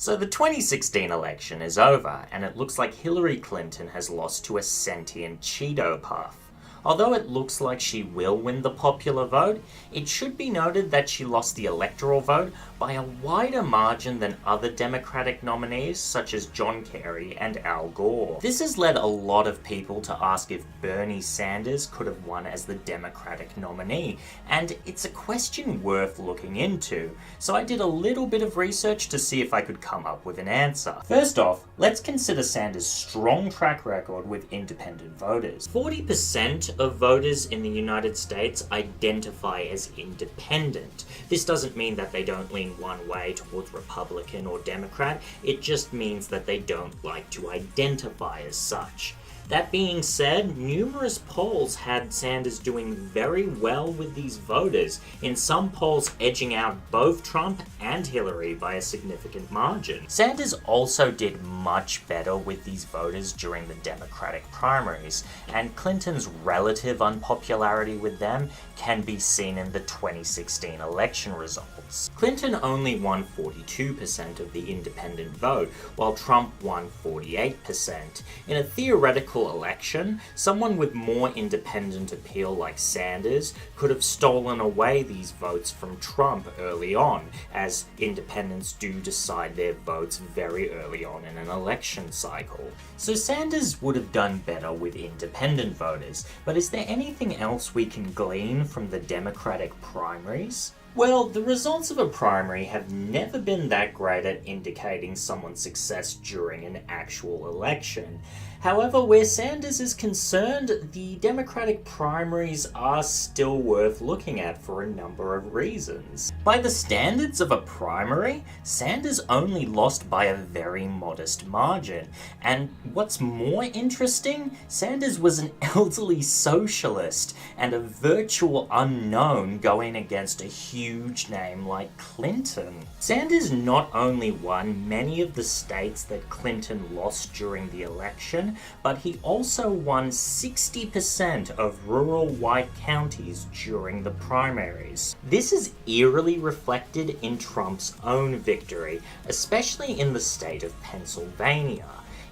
So the 2016 election is over, and it looks like Hillary Clinton has lost to a sentient Cheeto Puff. Although it looks like she will win the popular vote, it should be noted that she lost the electoral vote by a wider margin than other Democratic nominees such as John Kerry and Al Gore. This has led a lot of people to ask if Bernie Sanders could have won as the Democratic nominee, and it's a question worth looking into, so I did a little bit of research to see if I could come up with an answer. First off, let's consider Sanders' strong track record with independent voters. 40% of voters in the United States identify as independent. This doesn't mean that they don't lean one way towards Republican or Democrat, it just means that they don't like to identify as such. That being said, numerous polls had Sanders doing very well with these voters, in some polls edging out both Trump and Hillary by a significant margin. Sanders also did much better with these voters during the Democratic primaries, and Clinton's relative unpopularity with them can be seen in the 2016 election results. Clinton only won 42% of the independent vote, while Trump won 48%. In a theoretical election, someone with more independent appeal like Sanders could have stolen away these votes from Trump early on, as independents do decide their votes very early on in an election cycle. So Sanders would have done better with independent voters, but is there anything else we can glean from the Democratic primaries? Well, the results of a primary have never been that great at indicating someone's success during an actual election. However, where Sanders is concerned, the Democratic primaries are still worth looking at for a number of reasons. By the standards of a primary, Sanders only lost by a very modest margin. And what's more interesting, Sanders was an elderly socialist and a virtual unknown going against a huge name like Clinton. Sanders not only won many of the states that Clinton lost during the election, but he also won 60% of rural white counties during the primaries. This is eerily reflected in Trump's own victory, especially in the state of Pennsylvania.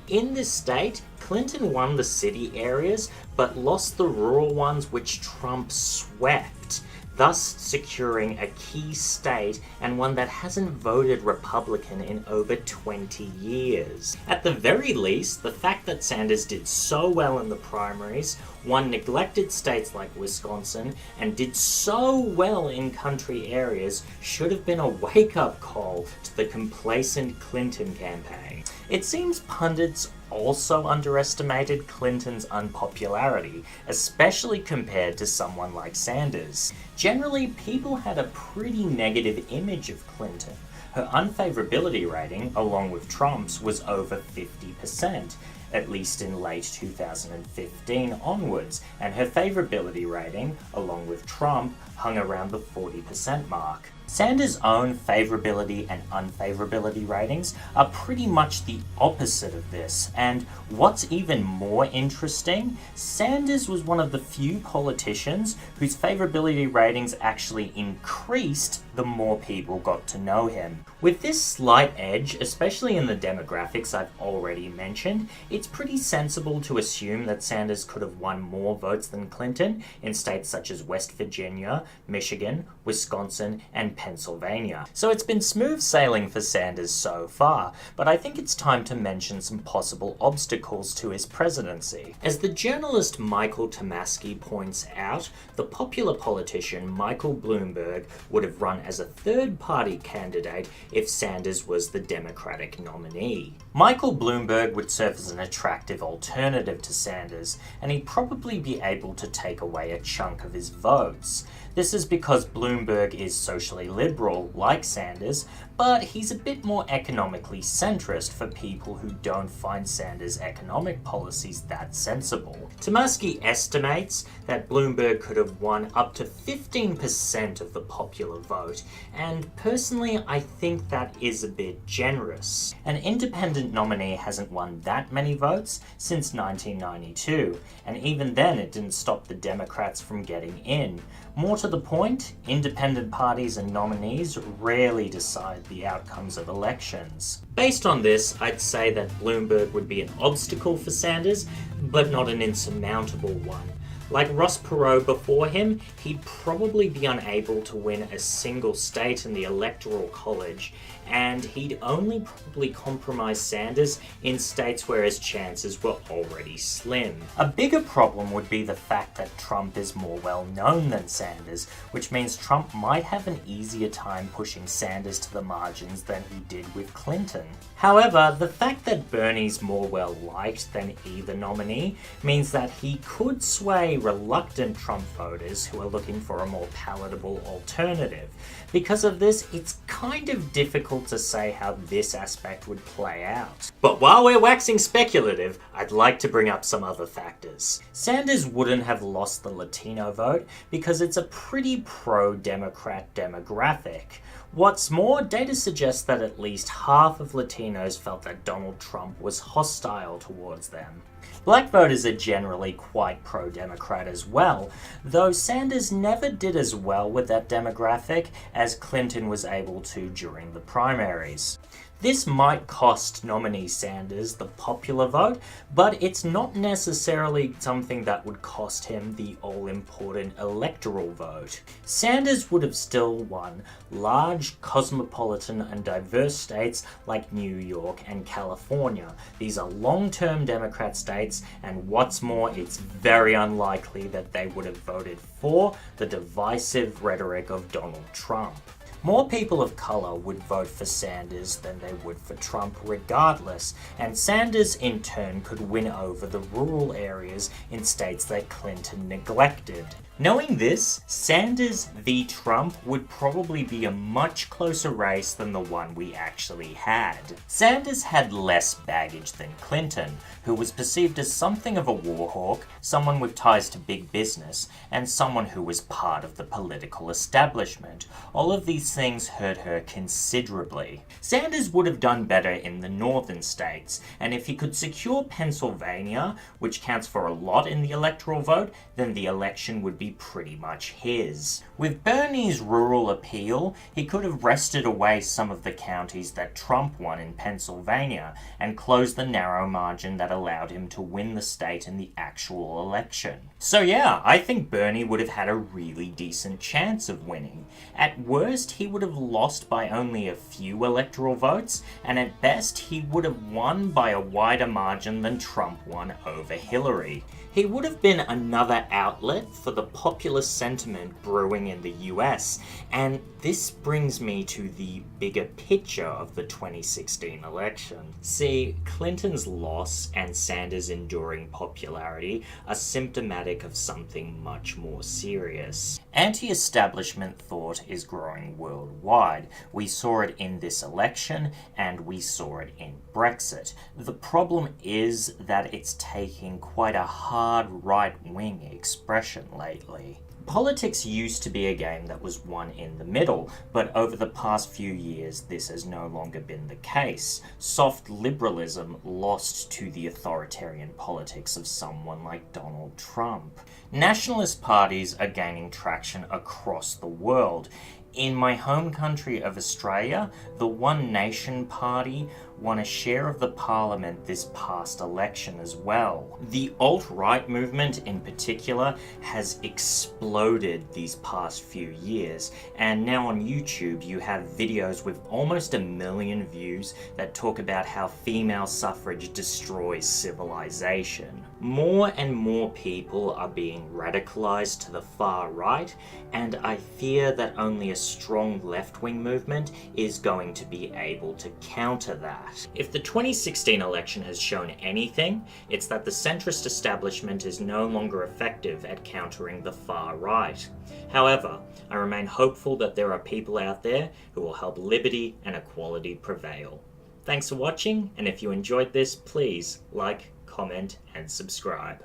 In this state, Clinton won the city areas, but lost the rural ones which Trump swept, thus securing a key state and one that hasn't voted Republican in over 20 years. At the very least, the fact that Sanders did so well in the primaries, won neglected states like Wisconsin, and did so well in country areas should have been a wake-up call to the complacent Clinton campaign. It seems pundits also underestimated Clinton's unpopularity, especially compared to someone like Sanders. Generally, people had a pretty negative image of Clinton. Her unfavorability rating, along with Trump's, was over 50%, at least in late 2015 onwards, and her favorability rating, along with Trump, hung around the 40% mark. Sanders' own favorability and unfavorability ratings are pretty much the opposite of this, and what's even more interesting, Sanders was one of the few politicians whose favorability ratings actually increased the more people got to know him. With this slight edge, especially in the demographics I've already mentioned, it's pretty sensible to assume that Sanders could have won more votes than Clinton in states such as West Virginia, Michigan, Wisconsin, and Pennsylvania. So it's been smooth sailing for Sanders so far, but I think it's time to mention some possible obstacles to his presidency. As the journalist Michael Tomasky points out, the popular politician Michael Bloomberg would have run as a third-party candidate if Sanders was the Democratic nominee. Michael Bloomberg would serve as an attractive alternative to Sanders, and he'd probably be able to take away a chunk of his votes. This is because Bloomberg is socially liberal, like Sanders, but he's a bit more economically centrist for people who don't find Sanders' economic policies that sensible. Tomasky estimates that Bloomberg could have won up to 15% of the popular vote, and personally I think that is a bit generous. An independent nominee hasn't won that many votes since 1992, and even then it didn't stop the Democrats from getting in. More to the point, independent parties and nominees rarely decide the outcomes of elections. Based on this, I'd say that Bloomberg would be an obstacle for Sanders, but not an insurmountable one. Like Ross Perot before him, he'd probably be unable to win a single state in the Electoral College, and he'd only probably compromise Sanders in states where his chances were already slim. A bigger problem would be the fact that Trump is more well known than Sanders, which means Trump might have an easier time pushing Sanders to the margins than he did with Clinton. However, the fact that Bernie's more well liked than either nominee means that he could sway reluctant Trump voters who are looking for a more palatable alternative. Because of this, it's kind of difficult to say how this aspect would play out. But while we're waxing speculative, I'd like to bring up some other factors. Sanders wouldn't have lost the Latino vote because it's a pretty pro-Democrat demographic. What's more, data suggests that at least half of Latinos felt that Donald Trump was hostile towards them. Black voters are generally quite pro-Democrat as well, though Sanders never did as well with that demographic as Clinton was able to during the primaries. This might cost nominee Sanders the popular vote, but it's not necessarily something that would cost him the all-important electoral vote. Sanders would have still won large, cosmopolitan and diverse states like New York and California. These are long-term Democrat states, and what's more, it's very unlikely that they would have voted for the divisive rhetoric of Donald Trump. More people of colour would vote for Sanders than they would for Trump regardless, and Sanders in turn could win over the rural areas in states that Clinton neglected. Knowing this, Sanders v. Trump would probably be a much closer race than the one we actually had. Sanders had less baggage than Clinton, who was perceived as something of a warhawk, someone with ties to big business, and someone who was part of the political establishment. All of these things hurt her considerably. Sanders would have done better in the northern states, and if he could secure Pennsylvania, which counts for a lot in the electoral vote, then the election would be pretty much his. With Bernie's rural appeal, he could have wrested away some of the counties that Trump won in Pennsylvania and closed the narrow margin that allowed him to win the state in the actual election. So yeah, I think Bernie would have had a really decent chance of winning. At worst, he would have lost by only a few electoral votes, and at best, he would have won by a wider margin than Trump won over Hillary. He would have been another outlet for the popular sentiment brewing in the US, and this brings me to the bigger picture of the 2016 election. See, Clinton's loss and Sanders' enduring popularity are symptomatic of something much more serious. Anti-establishment thought is growing worldwide. We saw it in this election, and we saw it in Brexit. The problem is that it's taking quite a hard right-wing expression lately. Politics used to be a game that was won in the middle, but over the past few years this has no longer been the case. Soft liberalism lost to the authoritarian politics of someone like Donald Trump. Nationalist parties are gaining traction across the world. In my home country of Australia, the One Nation Party won a share of the parliament this past election as well. The alt-right movement in particular has exploded these past few years, and now on YouTube you have videos with almost 1 million views that talk about how female suffrage destroys civilization. More and more people are being radicalized to the far right, and I fear that only a strong left-wing movement is going to be able to counter that. If the 2016 election has shown anything, it's that the centrist establishment is no longer effective at countering the far right. However, I remain hopeful that there are people out there who will help liberty and equality prevail. Thanks for watching, and if you enjoyed this, please like, comment, and subscribe.